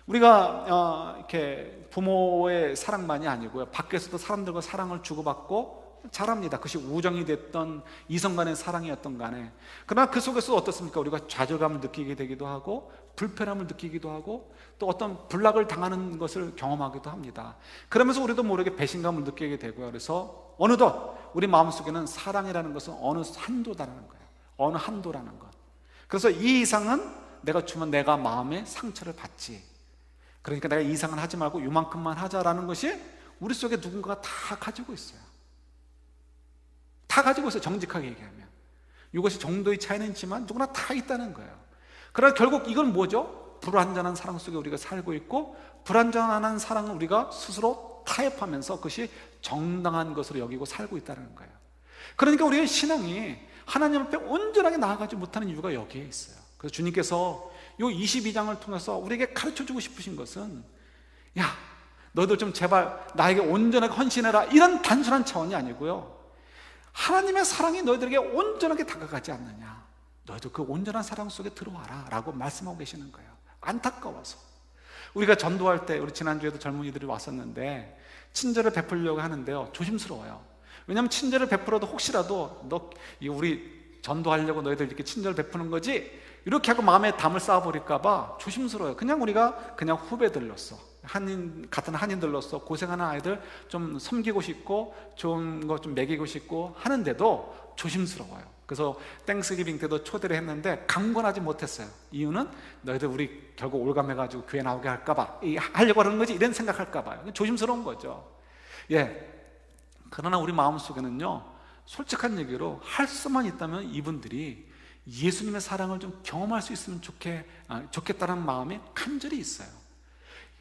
S1: 우리가 이렇게 부모의 사랑만이 아니고요, 밖에서도 사람들과 사랑을 주고받고 잘합니다. 그것이 우정이 됐던 이성 간의 사랑이었던 간에. 그러나 그 속에서 어떻습니까? 우리가 좌절감을 느끼게 되기도 하고 불편함을 느끼기도 하고 또 어떤 불락을 당하는 것을 경험하기도 합니다. 그러면서 우리도 모르게 배신감을 느끼게 되고요. 그래서 어느덧 우리 마음속에는 사랑이라는 것은 어느 한도다라는 거예요. 어느 한도라는 것. 그래서 이 이상은 내가 주면 내가 마음에 상처를 받지, 그러니까 내가 이 이상은 하지 말고 이만큼만 하자라는 것이 우리 속에 누군가가 다 가지고 있어요. 다 가지고 있어요. 정직하게 얘기하면 이것이 정도의 차이는 있지만 누구나 다 있다는 거예요. 그러나 결국 이건 뭐죠? 불완전한 사랑 속에 우리가 살고 있고, 불완전한 사랑은 우리가 스스로 타협하면서 그것이 정당한 것으로 여기고 살고 있다는 거예요. 그러니까 우리의 신앙이 하나님 앞에 온전하게 나아가지 못하는 이유가 여기에 있어요. 그래서 주님께서 이 22장을 통해서 우리에게 가르쳐주고 싶으신 것은, 야, 너희들 좀 제발 나에게 온전하게 헌신해라, 이런 단순한 차원이 아니고요, 하나님의 사랑이 너희들에게 온전하게 다가가지 않느냐, 너희도 그 온전한 사랑 속에 들어와라 라고 말씀하고 계시는 거예요. 안타까워서 우리가 전도할 때, 우리 지난주에도 젊은이들이 왔었는데 친절을 베풀려고 하는데요, 조심스러워요. 왜냐하면 친절을 베풀어도 혹시라도 너 우리 전도하려고 너희들 이렇게 친절 베푸는 거지, 이렇게 하고 마음에 담을 쌓아버릴까 봐 조심스러워요. 그냥 우리가 그냥 후배들로서, 같은 한인들로서 고생하는 아이들 좀 섬기고 싶고 좋은 거 좀 먹이고 싶고 하는데도 조심스러워요. 그래서 땡스기빙 때도 초대를 했는데 강권하지 못했어요. 이유는 너희들 우리 결국 올감해가지고 교회 나오게 할까봐, 하려고 하는 거지, 이런 생각할까봐요. 조심스러운 거죠. 예. 그러나 우리 마음속에는요, 솔직한 얘기로 할 수만 있다면 이분들이 예수님의 사랑을 좀 경험할 수 있으면 좋겠다는 마음이 간절히 있어요.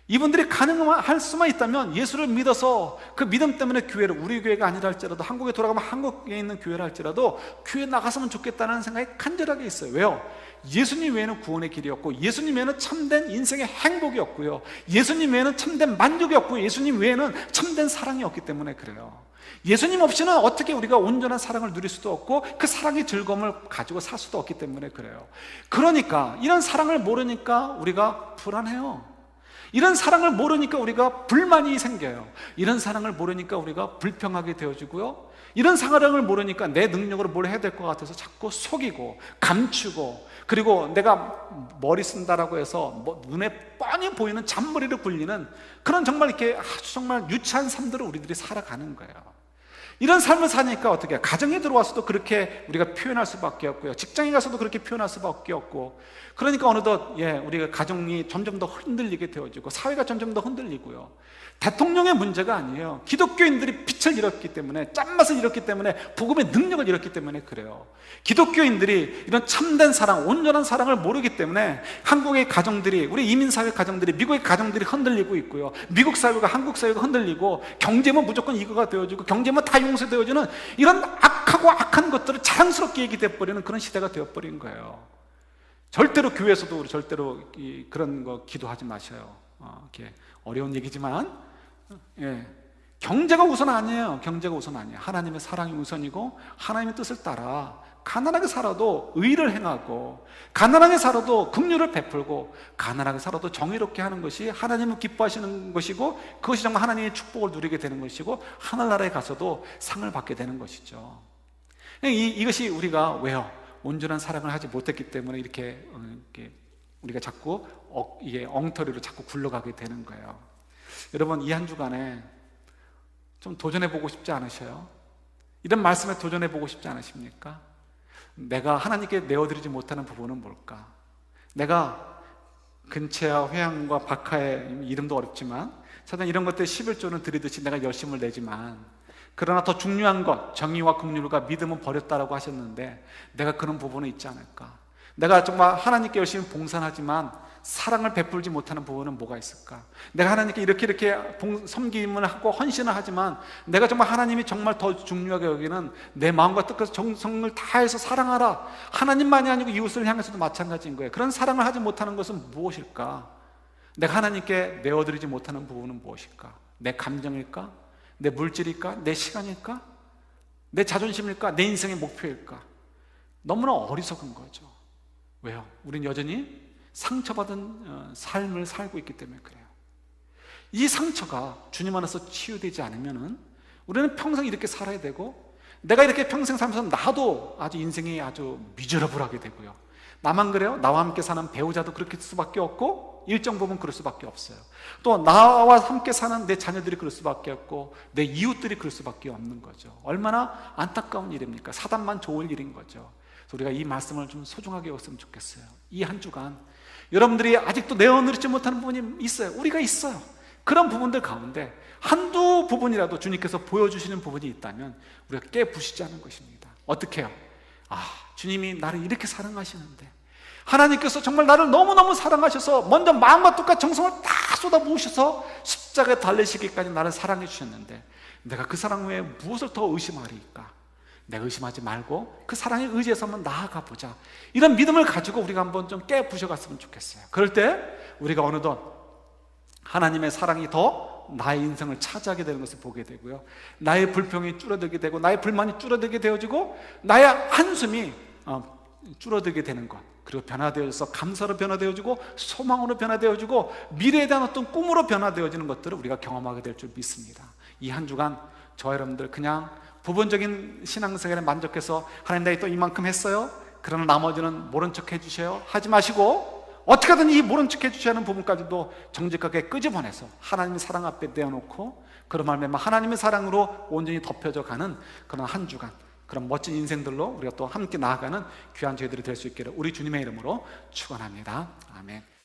S1: 이분들이 가능할 수만 있다면 예수를 믿어서 그 믿음 때문에 교회를, 우리 교회가 아니라 할지라도 한국에 돌아가면 한국에 있는 교회를 할지라도 교회 나갔으면 좋겠다는 생각이 간절하게 있어요. 왜요? 예수님 외에는 구원의 길이 없고, 예수님 외에는 참된 인생의 행복이 없고요, 예수님 외에는 참된 만족이 없고, 예수님 외에는 참된 사랑이 없기 때문에 그래요. 예수님 없이는 어떻게 우리가 온전한 사랑을 누릴 수도 없고 그 사랑의 즐거움을 가지고 살 수도 없기 때문에 그래요. 그러니까 이런 사랑을 모르니까 우리가 불안해요. 이런 사랑을 모르니까 우리가 불만이 생겨요. 이런 사랑을 모르니까 우리가 불평하게 되어지고요, 이런 사랑을 모르니까 내 능력으로 뭘 해야 될 것 같아서 자꾸 속이고 감추고, 그리고 내가 머리 쓴다라고 해서 눈에 뻔히 보이는 잔머리를 굴리는 그런 정말 이렇게 아주 정말 유치한 삶들을 우리들이 살아가는 거예요. 이런 삶을 사니까 어떻게 해요? 가정에 들어와서도 그렇게 우리가 표현할 수밖에 없고요, 직장에 가서도 그렇게 표현할 수밖에 없고, 그러니까 어느덧 우리가 가정이 점점 더 흔들리게 되어지고 사회가 점점 더 흔들리고요. 대통령의 문제가 아니에요. 기독교인들이 빛을 잃었기 때문에, 짠맛을 잃었기 때문에, 복음의 능력을 잃었기 때문에 그래요. 기독교인들이 이런 참된 사랑, 온전한 사랑을 모르기 때문에 한국의 가정들이, 우리 이민사회 가정들이, 미국의 가정들이 흔들리고 있고요, 미국 사회가, 한국 사회가 흔들리고, 경제면 무조건 이거가 되어지고 경제면 다 용서되어지는 이런 악하고 악한 것들을 자랑스럽게 얘기되어버리는 그런 시대가 되어버린 거예요. 절대로 교회에서도 우리 절대로 그런 거 기도하지 마셔요. 이렇게 어려운 얘기지만, 경제가 우선 아니에요. 경제가 우선 아니에요. 하나님의 사랑이 우선이고, 하나님의 뜻을 따라 가난하게 살아도 의를 행하고, 가난하게 살아도 긍휼을 베풀고, 가난하게 살아도 정의롭게 하는 것이 하나님을 기뻐하시는 것이고, 그것이 정말 하나님의 축복을 누리게 되는 것이고, 하늘나라에 가서도 상을 받게 되는 것이죠. 이것이 우리가 왜요? 온전한 사랑을 하지 못했기 때문에 이렇게 우리가 자꾸 이게 엉터리로 자꾸 굴러가게 되는 거예요. 여러분, 이 한 주간에 좀 도전해보고 싶지 않으셔요? 이런 말씀에 도전해보고 싶지 않으십니까? 내가 하나님께 내어드리지 못하는 부분은 뭘까? 내가 근체와 회양과 박하의 이름도 어렵지만 사실 이런 것들 11조는 드리듯이 내가 열심을 내지만, 그러나 더 중요한 것, 정의와 긍휼과 믿음은 버렸다라고 하셨는데 내가 그런 부분은 있지 않을까? 내가 정말 하나님께 열심히 봉사하지만 사랑을 베풀지 못하는 부분은 뭐가 있을까? 내가 하나님께 이렇게 섬김을 하고 헌신을 하지만 내가 정말 하나님이 정말 더 중요하게 여기는 내 마음과 뜻과 정성을 다해서 사랑하라, 하나님만이 아니고 이웃을 향해서도 마찬가지인 거예요. 그런 사랑을 하지 못하는 것은 무엇일까? 내가 하나님께 내어드리지 못하는 부분은 무엇일까? 내 감정일까? 내 물질일까? 내 시간일까? 내 자존심일까? 내 인생의 목표일까? 너무나 어리석은 거죠. 왜요? 우린 여전히 상처받은 삶을 살고 있기 때문에 그래요. 이 상처가 주님 안에서 치유되지 않으면 우리는 평생 이렇게 살아야 되고, 내가 이렇게 평생 살면서 나도 아주 인생이 아주 미저러블하게 되고요. 나만 그래요? 나와 함께 사는 배우자도 그렇게 될 수밖에 없고, 일정 부분 그럴 수밖에 없어요. 또 나와 함께 사는 내 자녀들이 그럴 수밖에 없고, 내 이웃들이 그럴 수밖에 없는 거죠. 얼마나 안타까운 일입니까? 사단만 좋을 일인 거죠. 그래서 우리가 이 말씀을 좀 소중하게 여겼으면 좋겠어요. 이 한 주간 여러분들이 아직도 내어놓지 못하는 부분이 있어요. 우리가 있어요. 그런 부분들 가운데 한두 부분이라도 주님께서 보여주시는 부분이 있다면 우리가 깨부시지 않은 것입니다. 어떻게 해요? 주님이 나를 이렇게 사랑하시는데, 하나님께서 정말 나를 너무너무 사랑하셔서 먼저 마음과 뜻과 정성을 다 쏟아부으셔서 십자가에 달리시기까지 나를 사랑해 주셨는데, 내가 그 사랑 외에 무엇을 더 의심하리까? 내가 의심하지 말고 그 사랑에 의지해서 한번 나아가 보자. 이런 믿음을 가지고 우리가 한번 좀 깨부셔갔으면 좋겠어요. 그럴 때 우리가 어느덧 하나님의 사랑이 더 나의 인생을 차지하게 되는 것을 보게 되고요, 나의 불평이 줄어들게 되고, 나의 불만이 줄어들게 되어지고, 나의 한숨이 줄어들게 되는 것, 그리고 변화되어져서 감사로 변화되어지고, 소망으로 변화되어지고, 미래에 대한 어떤 꿈으로 변화되어지는 것들을 우리가 경험하게 될 줄 믿습니다. 이 한 주간 저와 여러분들 그냥 부분적인 신앙생활에 만족해서 하나님 나 또 이만큼 했어요, 그러나 나머지는 모른 척 해주세요 하지 마시고, 어떻게든 이 모른 척 해주셔야 하는 부분까지도 정직하게 끄집어내서 하나님의 사랑 앞에 내어놓고, 그런 말미암아 하나님의 사랑으로 온전히 덮여져 가는 그런 한 주간, 그런 멋진 인생들로 우리가 또 함께 나아가는 귀한 저희들이 될 수 있기를 우리 주님의 이름으로 축원합니다. 아멘.